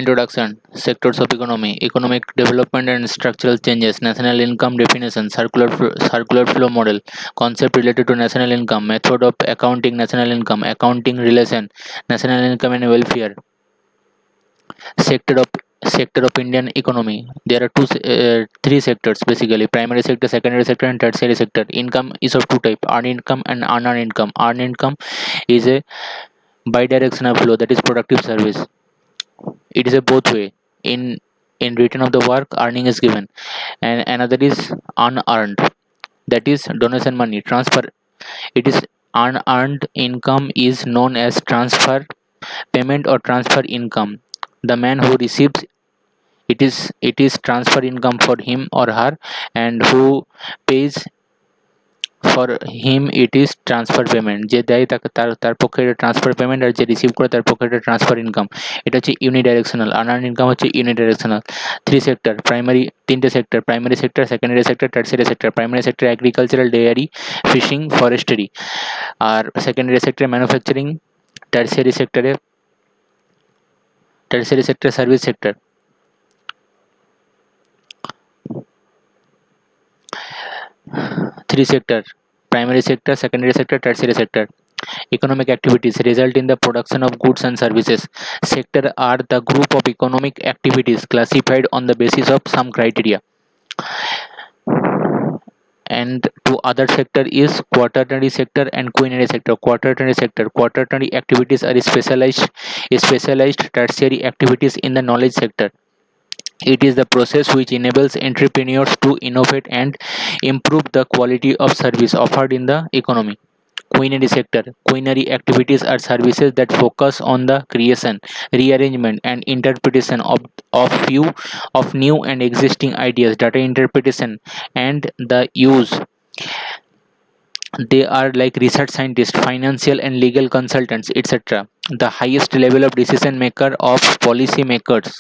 Introduction. Sectors of economy: economic development and structural changes, national income definition, circular flow model, concept related to national income, method of accounting national income, accounting relation, national income and welfare. Sector of Indian economy. There are three sectors basically: primary sector, secondary sector, and tertiary sector. Income is of two types: earned income and unearned income. Earned income is a bidirectional flow, that is productive service. It is a both way. In return of the work, earning is given, and another is unearned, that is donation money transfer. It is unearned income is known as transfer payment or transfer income. The man who receives it is transfer income for him or her, and who pays for him it is transfer payment. যে দেয় তাকে তার পক্ষে এটা transfer payment, আর যে receive করে তার পক্ষে এটা ট্রান্সফার ইনকাম। এটা হচ্ছে ইউনিডাইরেকশনাল। আনআর্ন ইনকাম হচ্ছে ইউনিডাইরেকশনাল। থ্রি সেক্টর প্রাইমারি, তিনটে sector: primary sector, secondary sector, tertiary sector. Primary sector agricultural, dairy, fishing, forestry. আর সেকেন্ডারি সেক্টরে ম্যানুফ্যাকচারিং। টার্সিয়ারি সেক্টরে service sector. Three sector: primary sector, secondary sector, tertiary sector. Economic activities result in the production of goods and services. Sector are the group of economic activities classified on the basis of some criteria. And to other sector is quaternary sector and quinary sector. Quaternary activities are specialized tertiary activities in the knowledge sector. It is the process which enables entrepreneurs to innovate and improve the quality of service offered in the economy. Quinary sector. Quinary activities are services that focus on the creation, rearrangement, and interpretation of new and existing ideas, data interpretation, and the use. They are like research scientists, financial and legal consultants, etc. The highest level of decision maker of policy makers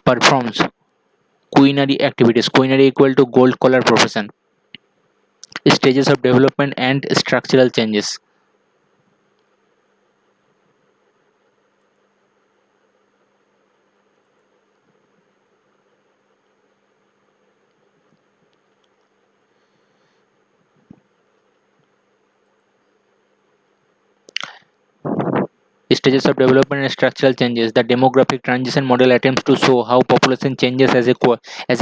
performs quinary activities. Quinary equal to gold collar profession. Stages of development and structural changes. Stages of development and structural changes. The demographic transition model attempts to show how population changes as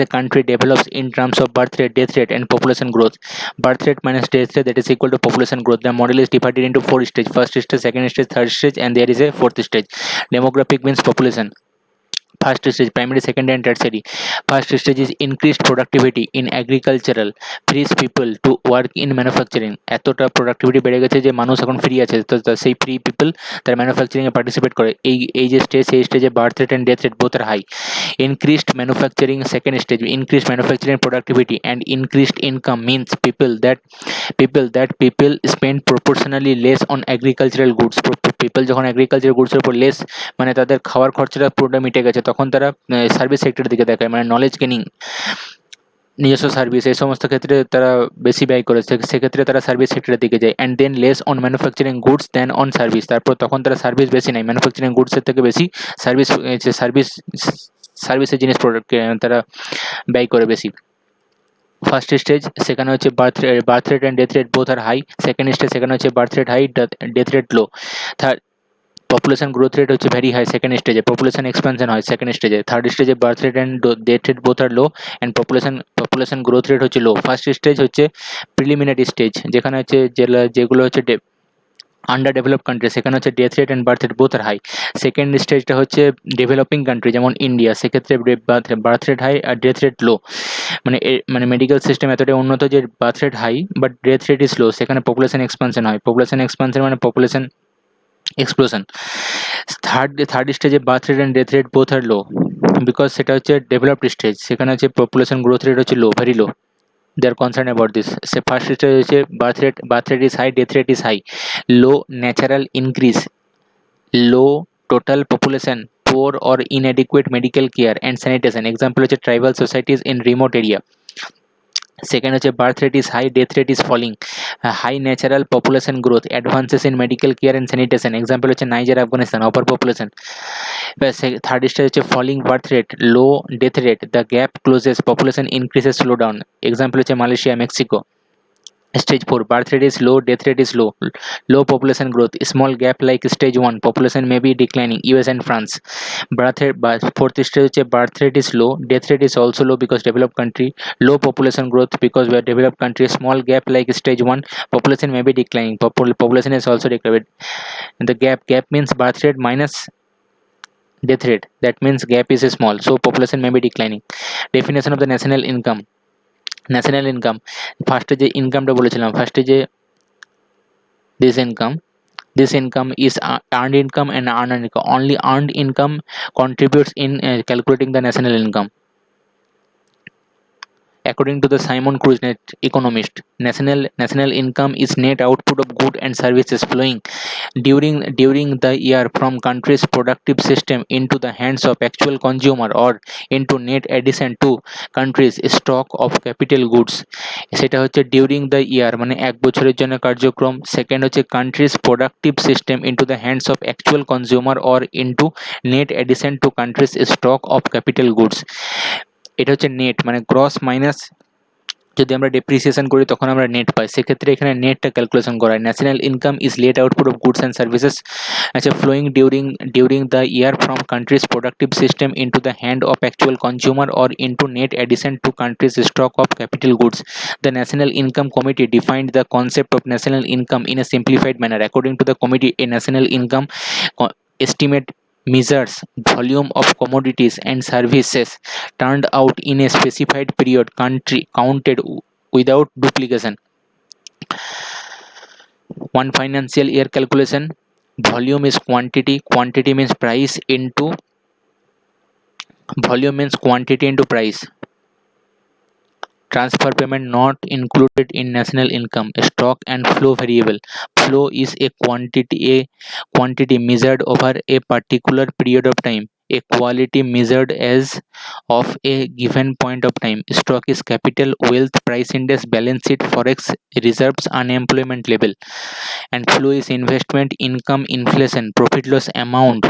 a country develops in terms of birth rate, death rate, and population growth. Birth rate minus death rate, that is equal to population growth. The model is divided into four stages: first stage, second stage, third stage, and there is a fourth stage. Demographic means population. First stage, primary, secondary, and tertiary. First stage is increased productivity in agricultural, frees people to work in manufacturing. এতটা productivity বেড়ে গেছে যে মানুষ এখন free আছে, তো সেই free people তারা ম্যানুফ্যাকচারিংয়ে পার্টিসিপেট করে। এই যে স্টেজ, সেই স্টেজে birth rate and death rate both are high. Increased manufacturing, second stage, increased manufacturing productivity and increased income means people spend proportionally less on agricultural goods. People যখন agricultural goods এর উপর less, মানে তাদের খাওয়ার খরচাটা পুরোটা মিটে গেছে, তখন তারা সার্ভিস সেক্টরের দিকে দেখায়, মানে নলেজ গেনিং, নিজস্ব সার্ভিস, এই সমস্ত ক্ষেত্রে তারা বেশি ব্যয় করে, সেক্ষেত্রে তারা সার্ভিস সেক্টরের দিকে যায়। And then less on manufacturing goods then on service. তারপর তখন তারা সার্ভিস বেশি নেয়, ম্যানুফ্যাকচারিং গুডসের থেকে বেশি সার্ভিসের জিনিস প্রোডাক্ট তারা ব্যয় করে বেশি। ফার্স্ট স্টেজ, সেখানে হচ্ছে birth rate and death rate both are high. Second stage, সেখানে হচ্ছে birth rate high, death rate low. Third, population growth rate হচ্ছে ভেরি হাই সেকেন্ড স্টেজে, পপুলেশন এক্সপানশন হয় সেকেন্ড স্টেজে। থার্ড স্টেজে birth rate and death rate both are low, and population growth rate হচ্ছে low. First stage হচ্ছে preliminary stage, যেখানে হচ্ছে যেগুলো হচ্ছে আন্ডার ডেভেলপ কান্ট্রি, সেখানে হচ্ছে death rate and birth rate both are high. Second স্টেজটা হচ্ছে ডেভেলপিং কান্ট্রি যেমন ইন্ডিয়া, সেক্ষেত্রে বার্থ রেট হাই আর ডেথ রেট লো। মানে মেডিকেল সিস্টেম এতটাই উন্নত যে birth rate high but death rate is low, সেখানে পপুলেশন এক্সপানশন হয়। পপুলেশন এক্সপানশন মানে পপুলেশন এক্সপ্লোশন। থার্ড স্টেজে birth rate and death rate both are low, because সেটা হচ্ছে ডেভেলপড স্টেজ, সেখানে হচ্ছে পপুলেশন গ্রোথ রেট হচ্ছে low, very low. they are concerned about this. So first stage হচ্ছে birth rate is high, death rate is high, low natural increase, low total population, poor or inadequate medical care and sanitation. Example হচ্ছে tribal societies in remote area. Second হচ্ছে birth rate is high, death rate is falling. High natural population growth, advances in medical care and sanitation, example হচ্ছে Niger, Afghanistan, over population. Third stage হচ্ছে falling birth rate, low death rate, the gap closes, population increases, slow down, example হচ্ছে Malaysia, Mexico. Stage 4, birth rate is low, death rate is low, low population growth, small gap like stage 1, population may be declining, US and France. Fourth stage হচ্ছে birth rate is low, death rate is also low because developed country, low population growth because we are developed country, small gap like stage 1, population may be declining, population is also declining. The gap means birth rate minus death rate, that means gap is small, so population may be declining. Definition of the national income. National income, ফার্স্টে যে ইনকামটা বলেছিলাম, ফার্স্টে যে this income is earned income and unearned income. Only earned income contributes in calculating the national income. According to the Simon Kuznets, economist, national income is net output of goods and services flowing during the year from country's productive system into the hands of actual consumer or into net addition to country's stock of capital goods. সেটা হচ্ছে during the ইয়ার, মানে এক বছরের জন্য কার্যক্রম। Second হচ্ছে countries productive system into the hands of actual consumer or into net addition to countries stock of capital goods. এটা হচ্ছে নেট, মানে গ্রস মাইনাস যদি আমরা ডেপ্রিসিয়েশন করি তখন আমরা নেট পাই, সেক্ষেত্রে এখানে নেটটা ক্যালকুলেশন করা হয়। National income is net output of goods and services, আচ্ছা, flowing during the year from country's productive system into the hand of actual consumer or into net addition to countries stock of capital goods. The National Income Committee defined the concept of national income in a simplified manner. According to the committee, a national income estimate measures volume of commodities and services turned out in a specified period, country counted without duplication. One financial year calculation. Volume is quantity, quantity means price into volume means quantity into price. Transfer payment not included in national income. Stock and flow variable. Flow is a quantity measured over a particular period of time. A quality measured as of a given point of time. Stock is capital, wealth, price index, balance sheet, forex reserves, unemployment level. And flow is investment, income, inflation, profit loss amount,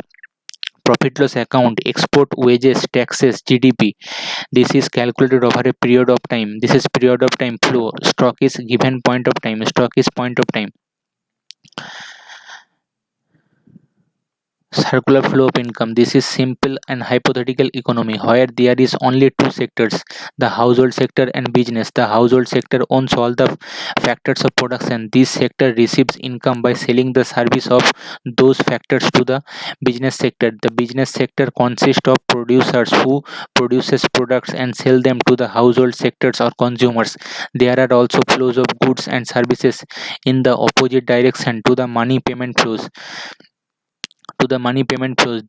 profit loss account, export, wages, taxes, GDP. This is calculated over a period of time. This is period of time flow. Stock is given point of time. Stock is point of time. Circular flow of income. This is simple and hypothetical economy where there is only two sectors, the household sector and business. The household sector owns all the factors of production. This sector receives income by selling the service of those factors to the business sector. The business sector consists of producers who produces products and sell them to the household sectors or consumers. There are also flows of goods and services in the opposite direction to the money payment flows.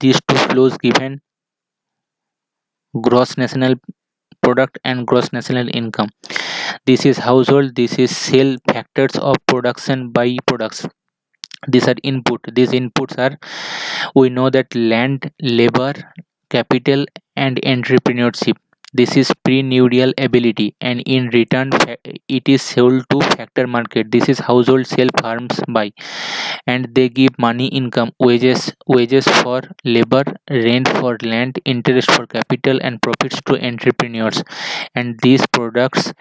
These two flows given gross national product and gross national income. This is household, this is sale factors of production by products. These are input. These inputs are, we know that land, labor, capital and entrepreneurship. This is pre-nuptial ability and in return it is sold to factor market. This is household sell, farms buy and they give money income, wages for labor, rent for land, interest for capital and profits to entrepreneurs. And these products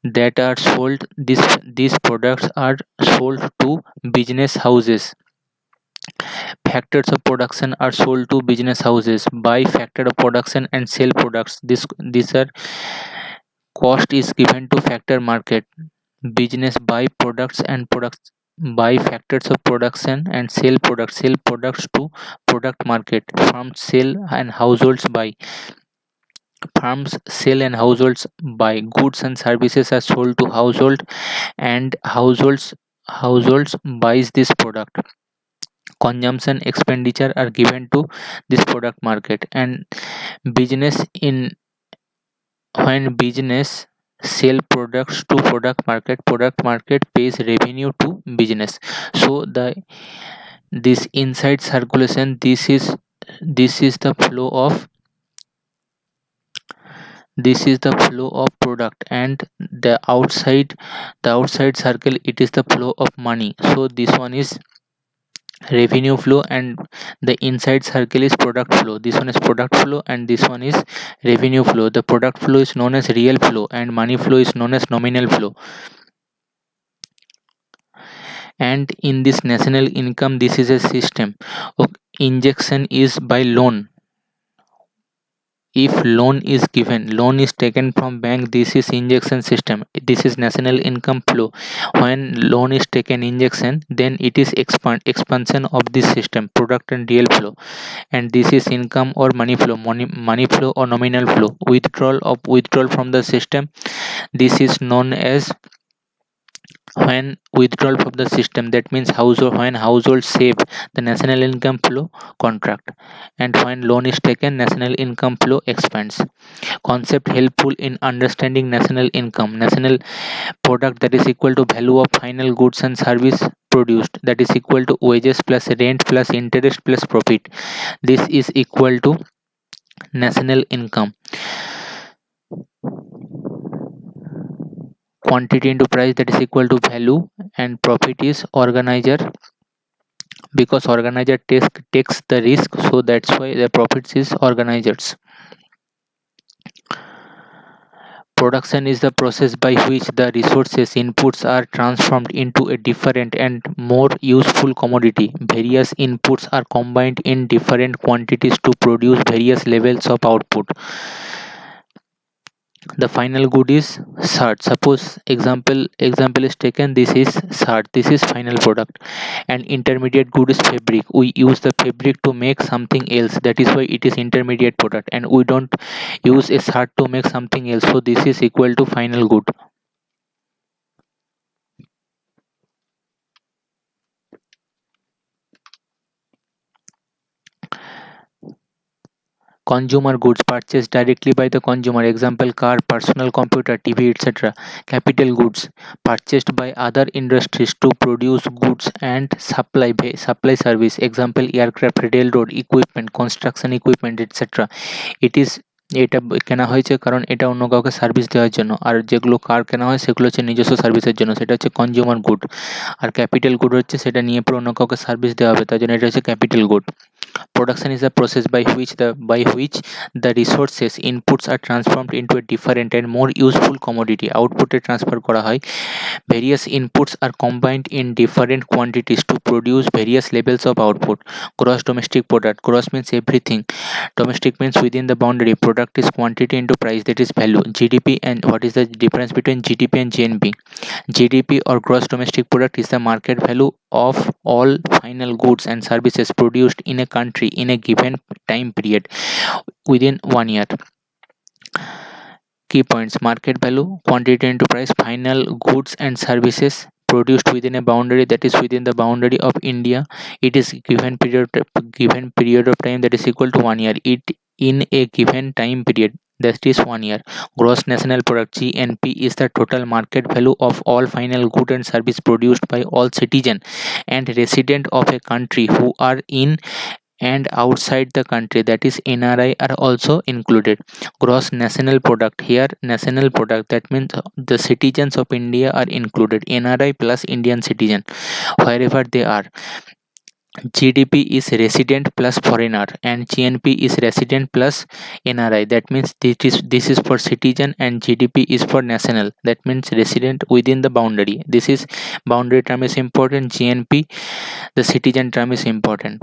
that are sold, these products are sold to business houses. Factors of production are sold to business houses. Buy factor of production and sell products. These are cost is given to factor market. Business buy products and products, buy factors of production and sell products to product market. Farms sell and households buy. Farms sell and households buy. Goods and services are sold to household and households buys this product. Consumption expenditure are given to this product market. And business in when business sell products to product market pays revenue to business. So this inside circulation, this is the flow of this is the flow of product, and the outside circle, it is the flow of money. So this one is revenue flow, and the inside circle is product flow. This one is product flow and this one is revenue flow. The product flow is known as real flow and money flow is known as nominal flow. And in this national income, this is a system. Okay, injection is by loan. If loan is given, loan is taken from bank, this is injection system, this is national income flow. When loan is taken injection, then it is expansion of this system, product and real flow. And this is income or money flow, money flow or nominal flow. Withdrawal from the system, this is known as when withdrawal from the system, that means household, when household save, the national income flow contract. And when loan is taken, national income flow expands. Concept helpful in understanding national income. National product, that is equal to value of final goods and service produced, that is equal to wages plus rent plus interest plus profit. This is equal to national income. Quantity into price, that is equal to value, and profit is organizer, because organizer takes the risk, so that's why the profits is organizers. Production is the process by which the resources inputs are transformed into a different and more useful commodity. Various inputs are combined in different quantities to produce various levels of output. The final good is shirt. Suppose example is taken, this is shirt, this is final product. And intermediate good is fabric, we use the fabric to make something else, that is why it is intermediate product. And we don't use a shirt to make something else, so this is equal to final good. Consumer goods purchased directly by the consumer, example car, personal computer, TV, etc. Capital goods purchased by other industries to produce goods and supply service, example aircraft, railroad equipment, construction equipment, etc. it is এটা কেনা হয়েছে কারণ এটা অন্য কাউকে service দেওয়ার জন্য, আর যেগুলো কার কেনা হয় সেগুলো হচ্ছে নিজস্ব সার্ভিসের জন্য, সেটা হচ্ছে কনজিউমার গুড। আর ক্যাপিটাল গুড হচ্ছে সেটা নিয়ে পরে অন্য কাউকে সার্ভিস দেওয়া হবে, তার জন্য এটা হচ্ছে capital good. Production is the process by which the resources inputs are transformed into a different and more useful commodity. Output transfer করা হয়। Various inputs are combined in different quantities to produce various levels of output. Gross domestic product. Gross means everything. Domestic means within the boundary. Product is quantity into price, that is value. GDP, and what is the difference between GDP and GNP? GDP or gross domestic product is the market value of all final goods and services produced in a country in a given time period within 1 year. Key points: market value, quantity into price, final goods and services produced within a boundary, that is within the boundary of India. It is given period of time, that is equal to 1 year. It in a given time period, that is 1 year. Gross national product, GNP, is the total market value of all final good and service produced by all citizen and resident of a country who are in and outside the country, that is NRI, are also included. Gross national product, here national product, that means the citizens of India are included, NRI plus Indian citizen wherever they are. GDP is resident plus foreigner, and GNP is resident plus NRI, that means this is for citizen, and GDP is for national, that means resident within the boundary. This is boundary term is important, GNP, the citizen term is important.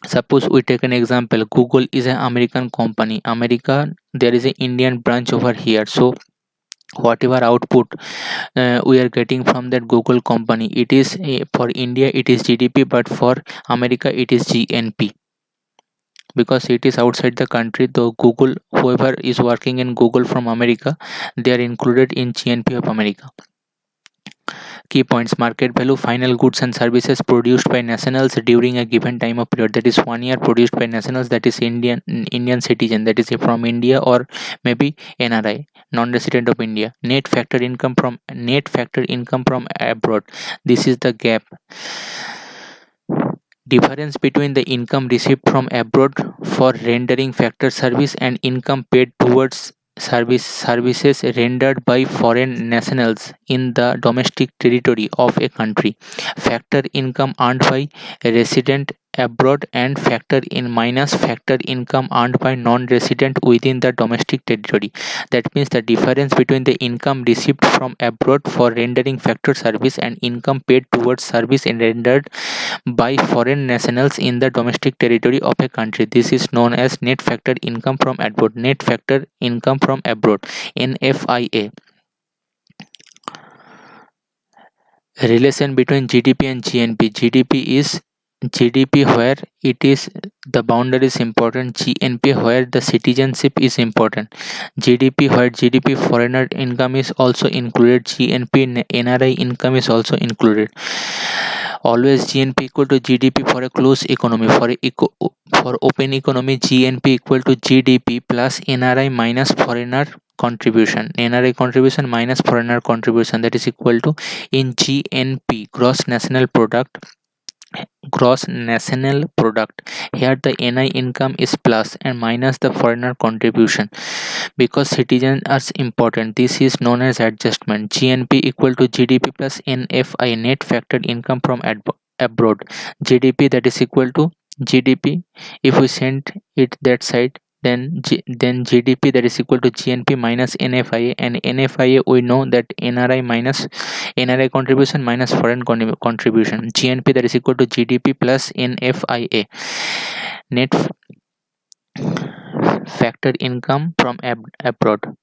Suppose we take an example, Google is an American company, America, there is an Indian branch over here. So whatever output we are getting from that Google company, it is for India it is GDP, but for America it is GNP, because it is outside the country. Though Google, whoever is working in Google from America, they are included in GNP of America. Key points: market value, final goods and services produced by nationals during a given time of period, that is 1 year, produced by nationals, that is Indian citizen, that is from India, or maybe NRI, non-resident of India. Net factor income from abroad, this is the gap, difference between the income received from abroad for rendering factor service and income paid towards services rendered by foreign nationals in the domestic territory of a country. Factor income earned by a resident abroad and factor income earned by non-resident within the domestic territory. That means the difference between the income received from abroad for rendering factor service and income paid towards service rendered by foreign nationals in the domestic territory of a country. This is known as net factor income from abroad. Net factor income from abroad, NFIA. Relation between GDP and GNP. GDP where it is the boundary is important, GNP where the citizenship is important. GDP where GDP foreigner income is also included, GNP NRI income is also included. Always GNP equal to GDP for a closed economy. For open economy, GNP equal to GDP plus NRI minus foreigner contribution. NRI contribution minus foreigner contribution, that is equal to, in GNP, gross national product. Here the NI income is plus and minus the foreigner contribution. Because citizens are important, this is known as adjustment. GNP equal to GDP plus NFI, net factored income from abroad. GDP, that is equal to GDP, if we send it that side, then GDP, that is equal to GNP minus NFIA, and NFIA we know that NRI contribution minus foreign contribution. GNP, that is equal to GDP plus NFIA, net factored income from abroad.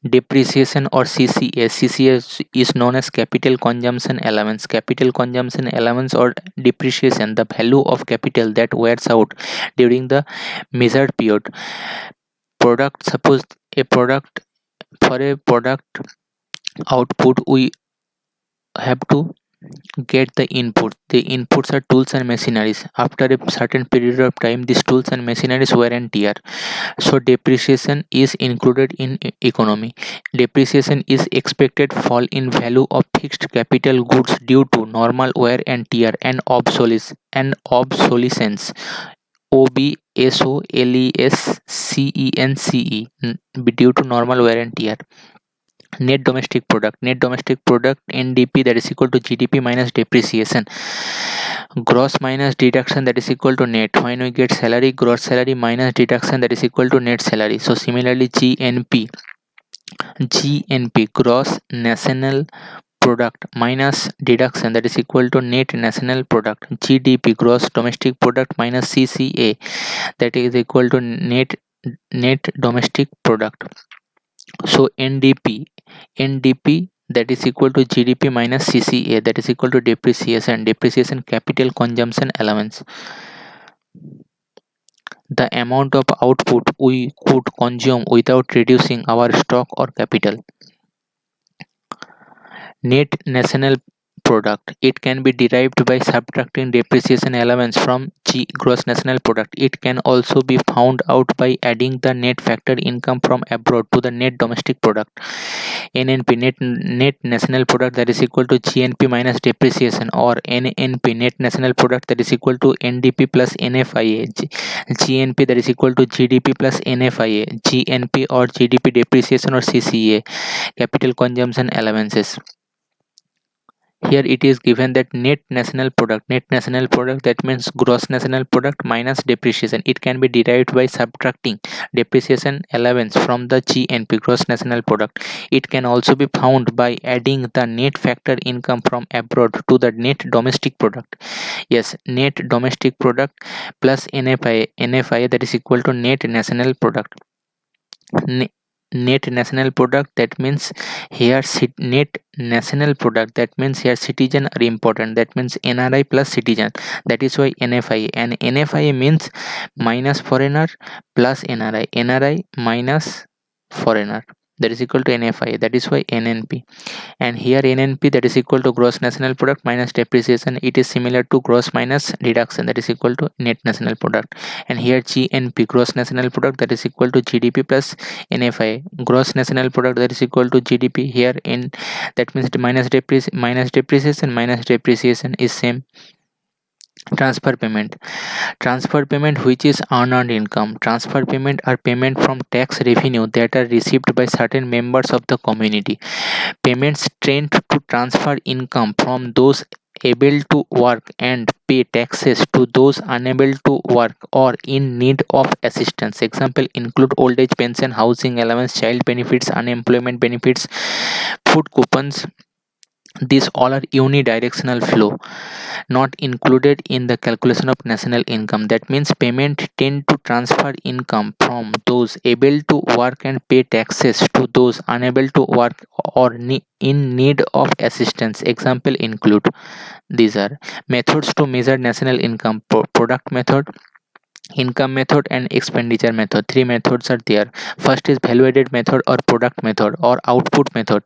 Depreciation or CCA. CCA is known as capital consumption allowance. Capital consumption allowance or depreciation, the value of capital that wears out during the measured period. Suppose a product, for a product output we have to get the input. The inputs are tools and machineries. After a certain period of time, these tools and machineries wear and tear. So depreciation is included in economy. Depreciation is expected fall in value of fixed capital goods due to normal wear and tear and obsolescence. OBSOLESCENCE, due to normal wear and tear. Net domestic product. Net domestic product, NDP, that is equal to GDP minus depreciation. Gross minus deduction, that is equal to net. When we get salary, gross salary minus deduction, that is equal to net salary. So similarly GNP, gross national product minus deduction, that is equal to net national product. GDP, gross domestic product minus CCA, that is equal to net domestic product. So NDP, that is equal to GDP minus CCA, that is equal to depreciation. Depreciation, capital consumption allowance. The amount of output we could consume without reducing our stock or capital. Net national product. It can be derived by subtracting depreciation allowance from gross national product. It can also be found out by adding the net factor income from abroad to the net domestic product. NNP, net national product, that is equal to GNP minus depreciation, or NNP, net national product, that is equal to NDP plus NFIA. GNP, that is equal to GDP plus NFIA. GNP or GDP depreciation or CCA, capital consumption allowances. Here it is given that net national product, that means gross national product minus depreciation. It can be derived by subtracting depreciation allowance from the GNP, gross national product. It can also be found by adding the net factor income from abroad to the net domestic product. Yes, net domestic product plus NFI, that is equal to net national product. Net national product, that means here net national product, that means here citizen are important, that means NRI plus citizen, that is why NFI. And NFI means minus foreigner plus NRI minus foreigner, that is equal to NFI, that is why NNP. And here NNP, that is equal to gross national product minus depreciation. It is similar to gross minus deduction, that is equal to net national product. And here GNP, gross national product, that is equal to GDP plus NFI, gross national product, that is equal to GDP. Here in that means minus depreciation is same. Transfer payment. Transfer payment, which is unearned income. Transfer payment are payment from tax revenue that are received by certain members of the community. Payments tend to transfer income from those able to work and pay taxes to those unable to work or in need of assistance. Example include old age pension, housing allowance, child benefits, unemployment benefits, food coupons. These all are unidirectional flow, not included in the calculation of national income. That means payment tend to transfer income from those able to work and pay taxes to those unable to work or in need of assistance. Example include these are methods to measure national income: product method, income method, and expenditure method. Three methods are there. First is value added method or product method or output method.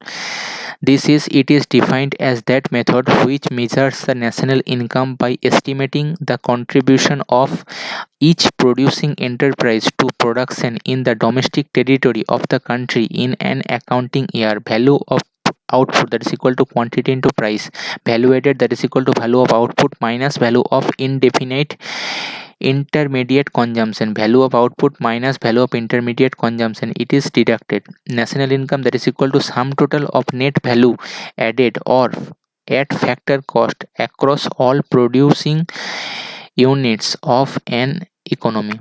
It is defined as that method which measures the national income by estimating the contribution of each producing enterprise to production in the domestic territory of the country in an accounting year. Value of output, that is equal to quantity into price. Value added, that is equal to value of output minus value of indefinite intermediate consumption. Value of output minus value of intermediate consumption, it is deducted. National income, that is equal to sum total of net value added or at factor cost across all producing units of an economy.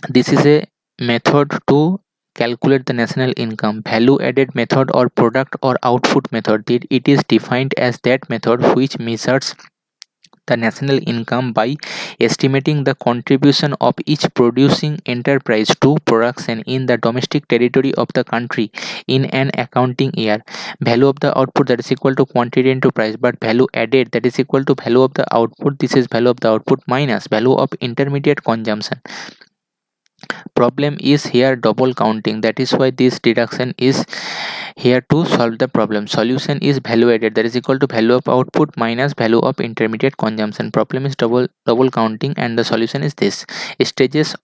This is a method to calculate the national income. Value added method or product or output method, it is defined as that method which measures the national income by estimating the contribution of each producing enterprise to production in the domestic territory of the country in an accounting year. Value of the output, that is equal to quantity into price, but value added, that is equal to value of the output. This is value of the output minus value of intermediate consumption. Problem is here double counting, that is why this deduction is here to solve the problem. Solution is value added, that is equal to value of output minus value of intermediate consumption. Problem is double counting, and the solution is this. Stages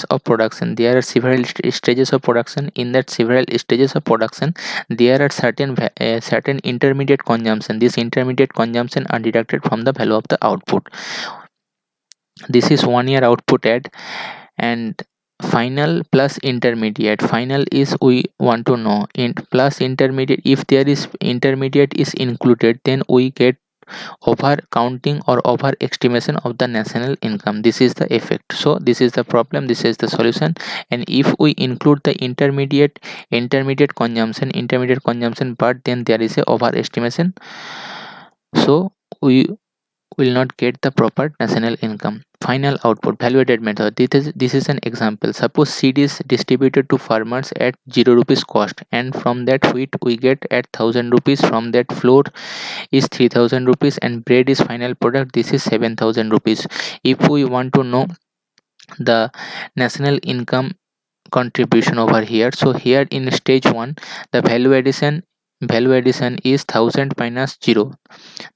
of production. There are several stages of production. In that several stages of production, there are certain intermediate consumption. This intermediate consumption are deducted from the value of the output. This is 1 year output add. And final plus intermediate. Final is we want to know in plus intermediate. If there is intermediate is included, then we get over counting or over estimation of the national income. This is the effect. So this is the problem, this is the solution. And if we include the intermediate consumption, but then there is a over estimation, so we will not get the proper national income. Final output, value added method. This is an example. Suppose seed is distributed to farmers at 0 rupees cost, and from that wheat we get at 1000 rupees. From that flour is 3000 rupees, and bread is final product. This is 7000 rupees. If we want to know the national income contribution over here, so here in stage 1, the value addition is 1000 minus 0,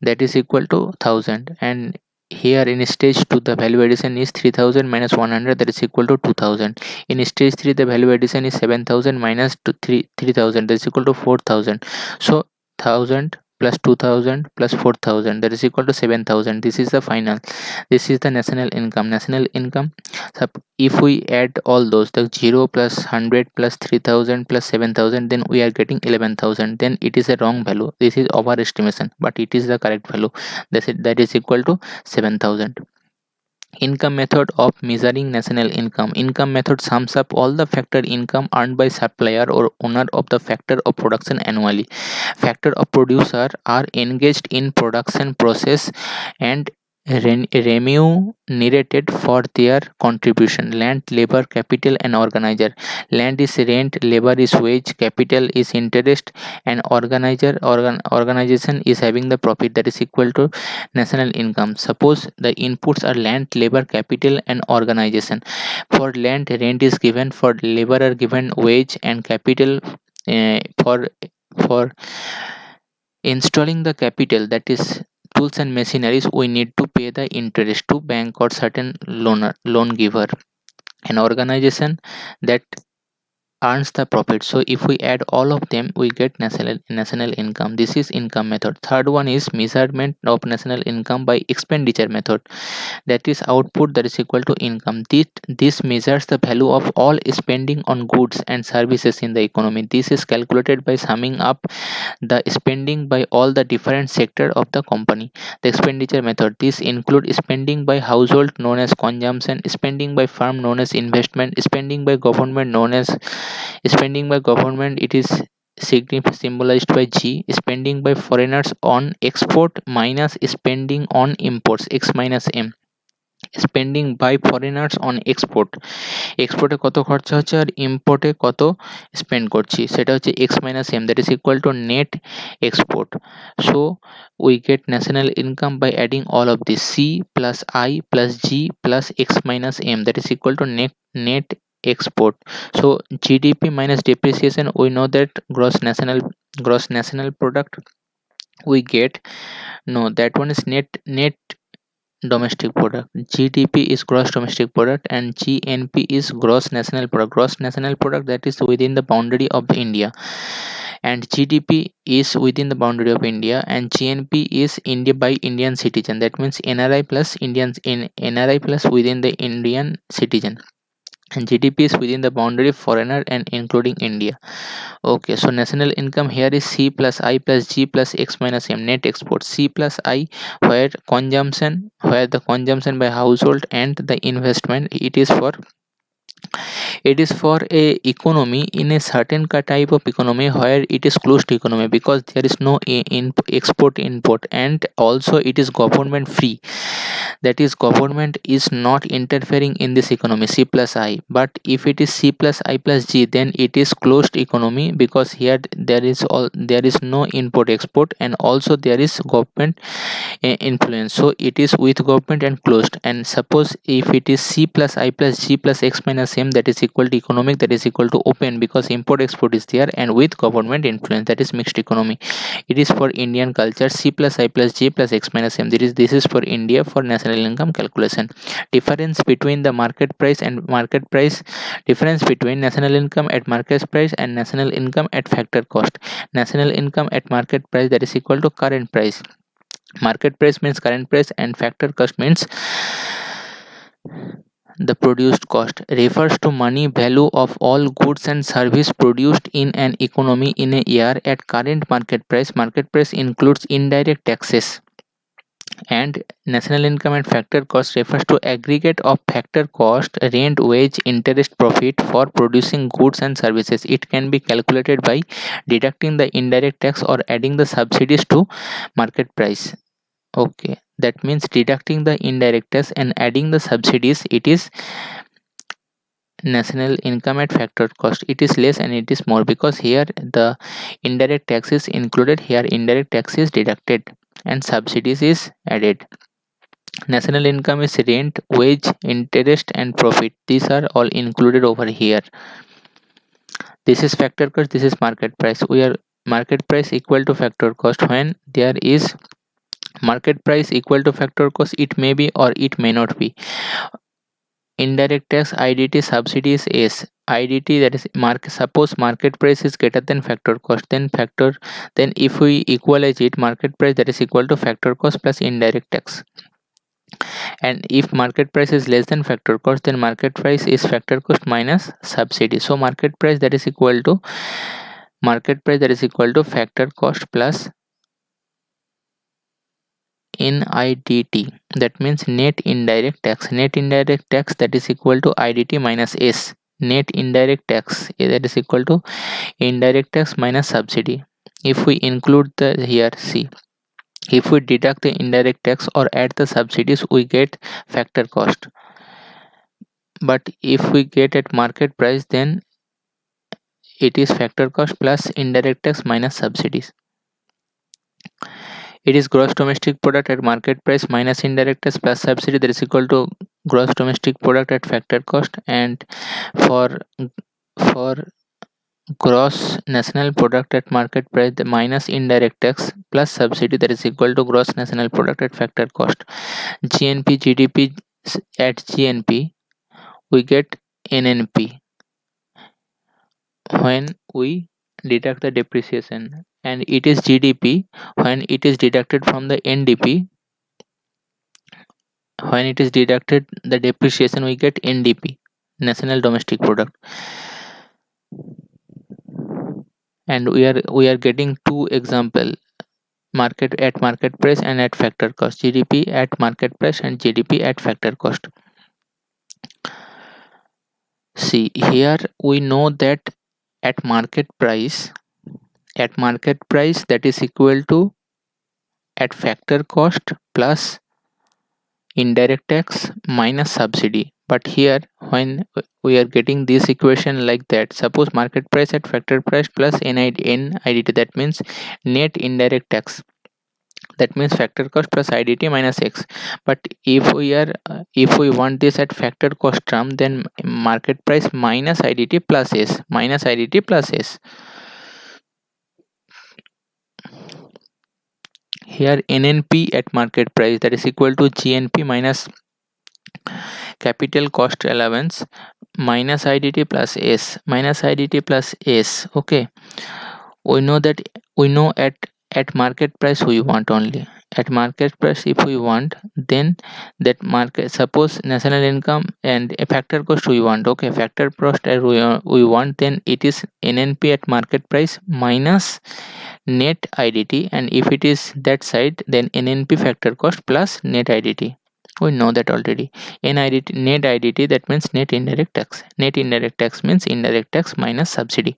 that is equal to 1000. And here in stage 2, the value addition is 3000 minus 100, that is equal to 2000. In stage 3, the value addition is 7000 minus 3000, that is equal to 4000. So 1000 plus 2000 plus 4000, that is equal to 7000. This is the final. This is the national income. If we add all those, the 0 plus 100 plus 3000 plus 7000, then we are getting 11000. Then it is a wrong value. This is overestimation, but it is the correct value. That is equal to 7000. Income method of measuring national income. Income method sums up all the factor income earned by supplier or owner of the factor of production annually. Factor of producer are engaged in production process and remunerated for their contribution. Land, labor, capital, and organizer. Land is rent, labor is wage, capital is interest, and organization is having the profit, that is equal to national income. Suppose the inputs are land, labor, capital, and organization. For land, rent is given. For labor are given wage and capital. For installing the capital, that is tools and machineries, we need to pay the interest to bank or certain loan giver. An organization, that earns the profit. So if we add all of them, we get national income. This is income method. Third one is measurement of national income by expenditure method, that is output that is equal to income. This measures the value of all spending on goods and services in the economy. This is calculated by summing up the spending by all the different sector of the company. The expenditure method, this include spending by household known as consumption, spending by firm known as investment, spending by government known as spending by government, it is symbolized by G, spending by foreigners on export minus spending on imports, X minus M, spending by foreigners on এক্সপোর্টে কত খরচা হচ্ছে আর ইম্পোর্টে কত spend করছি, সেটা হচ্ছে X minus M, that is equal to net export. So we get national income by adding all of this, C plus I plus G plus X minus M, that is equal to net export. So GDP minus depreciation, we know that gross national product we get, no, that one is net domestic product. GDP is gross domestic product and GNP is gross national product. Gross national product, that is within the boundary of India, and GDP is within the boundary of India, and GNP is India by Indian citizen, that means NRI plus Indians in NRI plus within the Indian citizen, and GDP is within the boundary of foreigner and including India. Okay, so national income here is C plus I plus G plus X minus M, net export. C plus I where the consumption by household, and the investment, it is for a economy in a certain type of economy where it is closed economy, because there is no export import, and also it is government free, that is government is not interfering in this economy, C plus I. But if it is C plus I plus G, then it is closed economy, because here there is no import export, and also there is government influence, so it is with government and closed. And suppose if it is C plus I plus G plus X minus M, that is equal to economic, that is equal to open, because import export is there, and with government influence, that is mixed economy. It is for Indian culture, C plus I plus G plus X minus M. This is for India for national income calculation. Difference between the market price and market price, difference between national income at market price and national income at factor cost. National income at market price, that is equal to current price. Market price means current price, and factor cost means the produced cost, refers to money value of all goods and service produced in an economy in a year at current market price. Market price includes indirect taxes. And national income and factor cost refers to aggregate of factor cost, rent, wage, interest, profit for producing goods and services. It can be calculated by deducting the indirect tax or adding the subsidies to market price. Okay, that means deducting the indirect tax and adding the subsidies, it is national income at factor cost. It is less and it is more, because here the indirect tax is included, here indirect tax is deducted and subsidies is added. National income is rent, wage, interest and profit. These are all included over here. This is factor cost, this is market price. We are market price equal to factor cost. When there is market price equal to factor cost, it may be or it may not be. Indirect tax, IDT, subsidy is S. IDT, that is suppose market price is greater than factor cost, then if we equalize it, market price, that is equal to factor cost plus indirect tax. And if market price is less than factor cost, then market price is factor cost minus subsidy. So market price, that is equal to factor cost plus NIDT, that means net indirect tax. Net indirect tax, that is equal to IDT minus S. Net indirect tax, that is equal to indirect tax minus subsidy. If we include the here, see, if we deduct the indirect tax or add the subsidies, we get factor cost. But if we get at market price, then it is factor cost plus indirect tax minus subsidies. It is gross domestic product at market price minus indirect tax plus subsidy, that is equal to gross domestic product at factor cost. And for gross national product at market price, the minus indirect tax plus subsidy, that is equal to gross national product at factor cost. GNP, GDP at GNP, we get NNP. when we deduct the depreciation, and it is GDP when it is deducted from the NDP. When it is deducted the depreciation, we get NDP, national domestic product. And we are getting two example: market at market price and at factor cost. GDP at market price and GDP at factor cost. See here, we know that at market price, that is equal to at factor cost plus indirect tax minus subsidy. But here, when we are getting this equation like that, suppose market price at factor price plus NIDT, that means net indirect tax, that means factor cost plus IDT minus X. But if we want this at factor cost term, then market price minus IDT plus S, minus IDT plus S. Here NNP at market price, that is equal to GNP minus capital cost allowance minus IDT plus S, minus IDT plus S. Okay, we know that, we know at market price we want only. At market price if we want, then that market, suppose national income and a factor cost we want. Okay, factor cost we want, then it is NNP at market price minus net IDT, and if it is that side, then NNP factor cost plus net IDT. We know that already. NIDT, net IDT, that means net indirect tax. Net indirect tax means indirect tax minus subsidy.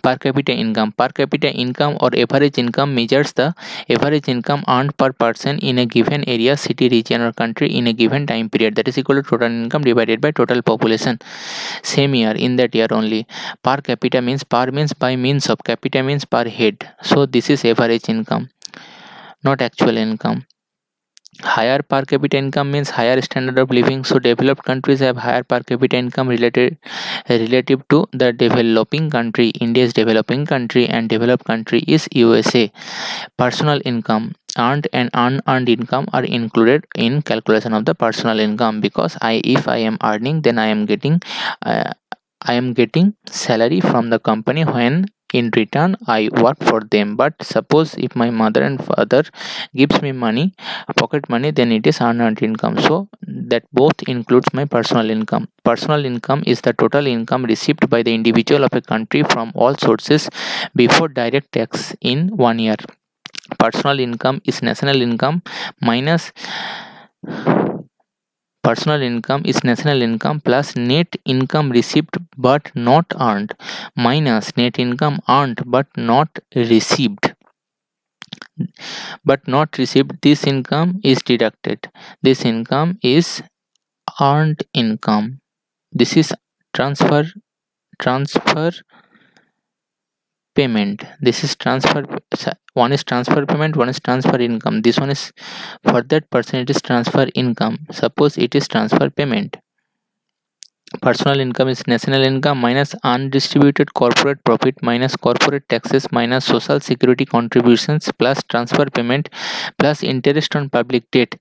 Per capita income. Per capita income or average income measures the average income earned per person in a given area, city, region or country in a given time period. That is equal to total income divided by total population. Same year, in that year only. Per capita means, per means by means of, capita means per head. So this is average income, not actual income. Higher per capita income means higher standard of living. So developed countries have higher per capita income relative to the developing country. India is developing country and developed country is USA. Personal income, earned and unearned income are included in calculation of the personal income, because if I am earning, then uh, I am getting salary from the company, when in return I work for them. But suppose if my mother and father gives me money, pocket money, then it is unearned income. So that both includes my personal income. Personal income is the total income received by the individual of a country from all sources before direct tax in 1 year. Personal income is national income minus personal income is national income plus net income received but not earned minus net income earned but not received. This income is deducted. This income is earned income. This is transfer payment. This is one is transfer payment, one is transfer income. This one is, for that person it is transfer income. Suppose it is transfer payment. Personal income is national income minus undistributed corporate profit minus corporate taxes minus social security contributions plus transfer payment plus interest on public debt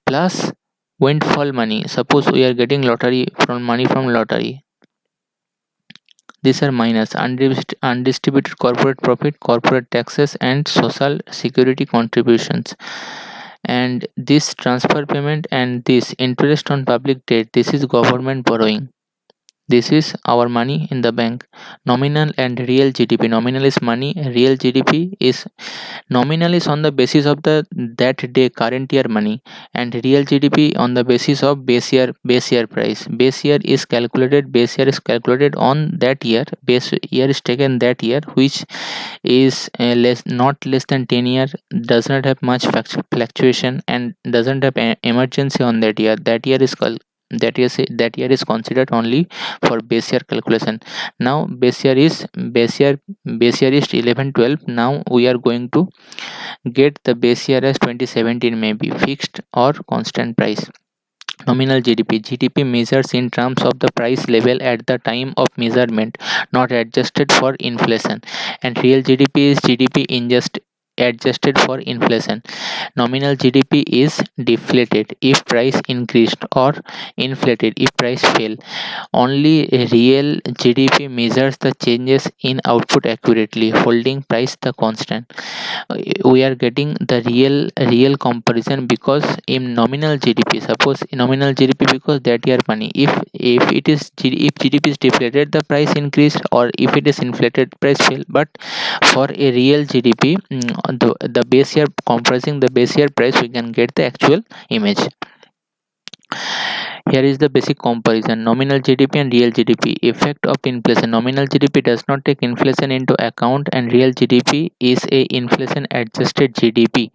plus windfall money. Suppose we are getting lottery from money from lottery. These are minus undistributed corporate profit, corporate taxes, and social security contributions. And this transfer payment and this interest on public debt, this is government borrowing. This is our money in the bank. Nominal and real GDP. Nominal is money, real GDP is, nominal is on the basis of the that day current year money, and real GDP on the basis of base year price. Base year is calculated on that year. Base year is taken that year, which is not less than 10 year, does not have much fluctuation, and doesn't have emergency on that year. That year is considered only for base year calculation. Now base year is 11-12. Now we are going to get the base year as 2017, may be fixed or constant price. Nominal GDP measures in terms of the price level at the time of measurement, not adjusted for inflation. And real GDP is GDP adjusted for inflation. Nominal GDP is deflated if price increased or inflated if price fell. Only real GDP measures the changes in output accurately, holding price the constant. We are getting the real comparison because in nominal GDP, suppose nominal GDP, because that your money, if it is if GDP is deflated, the price increased, or if it is inflated, price fell. But for a real GDP, the base year, comprising the base year price, we can get the actual image. Here is the basic comparison: nominal GDP and real GDP. Effect of inflation: nominal GDP does not take inflation into account, and real GDP is a inflation adjusted GDP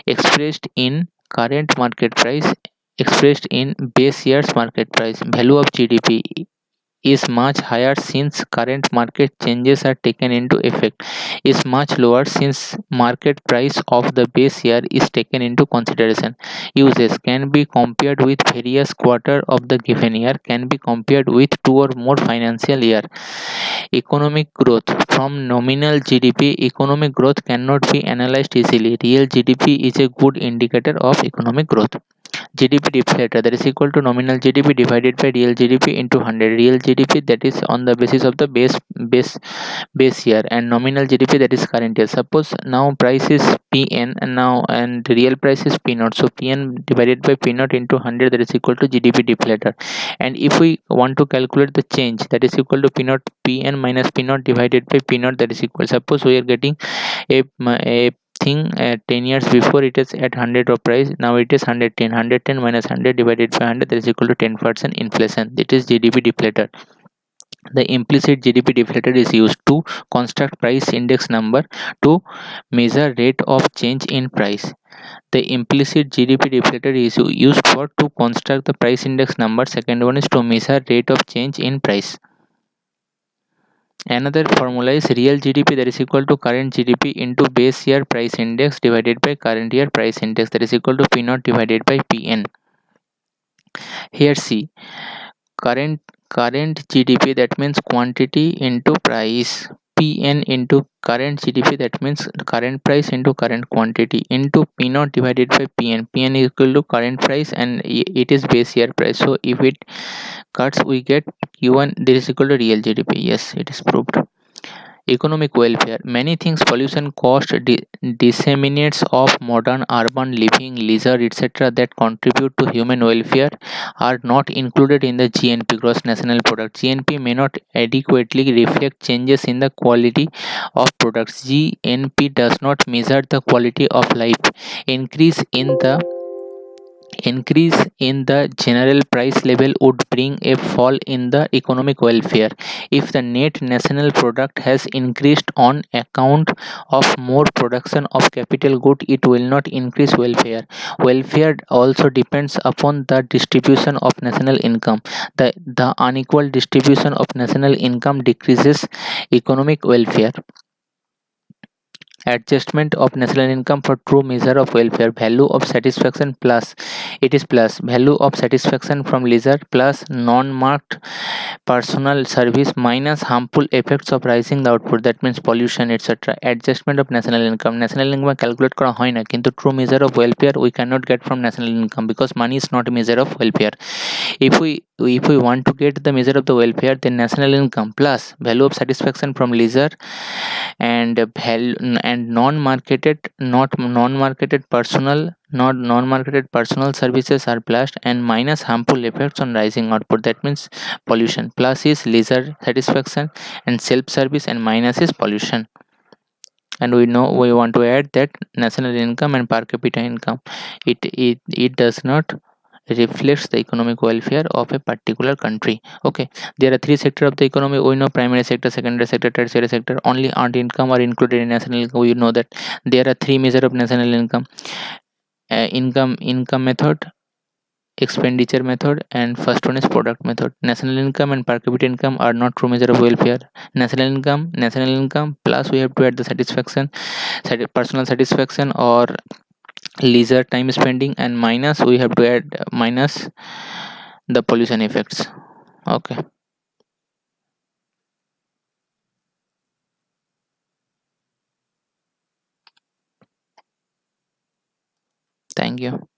expressed in current market price, expressed in base year's market price. Value of GDP is much higher since current market changes are taken into effect, is much lower since market price of the base year is taken into consideration. Uses: can be compared with various quarter of the given year, can be compared with two or more financial year. Economic growth: from nominal GDP, economic growth cannot be analyzed easily. Real GDP is a good indicator of economic growth. GDP deflator, that is equal to nominal GDP divided by real GDP into 100. Real GDP, that is on the basis of the base base year, and nominal GDP, that is current year. Suppose now price is PN, and real price is P naught. So PN divided by P naught into 100, that is equal to GDP deflator. And if we want to calculate the change, that is equal to P naught, PN minus P naught divided by P naught, that is equal. Suppose we are getting a thing at 10 years before, it is at 100 of price, now it is 110. 110 minus 100 divided by 100, that is equal to 10% inflation. It is GDP deflator. The implicit GDP deflator is used to construct price index number to measure rate of change in price. The implicit GDP deflator is used for to construct the price index number. Second one is to measure rate of change in price. Another formula is real GDP, that is equal to current GDP into base year price index divided by current year price index, that is equal to P naught divided by Pn. Here see, current GDP, that means quantity into price. Pn into current GDP, that means current price into current quantity, into P naught divided by Pn. Pn is equal to current price, and it is base year price. So if it cuts, we get Q1, this is equal to real GDP. Yes, it is proved. Economic welfare: many things, pollution, cost, disseminates of modern urban living, leisure, etc., that contribute to human welfare are not included in the GNP, gross national product. GNP may not adequately reflect changes in the quality of products. GNP does not measure the quality of life. Increase in the general price level would bring a fall in the economic welfare. If the net national product has increased on account of more production of capital good, it will not increase welfare. Welfare also depends upon the distribution of national income. The unequal distribution of national income decreases economic welfare. Adjustment of national income for true measure of welfare: value of satisfaction plus, it is plus value of satisfaction from leisure plus non-marked personal service minus harmful effects of rising the output, that means pollution, etc. Adjustment of national income: national income calculate করা হয় না, কিন্তু true measure of welfare we cannot get from national income because money is not a measure of welfare. If we want to get the measure of the welfare, then national income plus value of satisfaction from leisure and value and non-marketed personal, not non-marketed personal services are plus, and minus harmful effects on rising output, that means pollution. Plus is leisure satisfaction and self-service, and minus is pollution. And we want to add that national income and per capita income, it does not reflects the economic welfare of a particular country. Okay, there are three sectors of the economy. We know primary sector, secondary sector, tertiary sector. Only earned income are included in national income. We know that there are three measure of national income: income method, expenditure method, and first one is product method. National income and per capita income are not true measure of welfare. National income plus we have to add the satisfaction, personal satisfaction or leisure time spending, and minus we have to add minus the pollution effects. Okay, Thank you.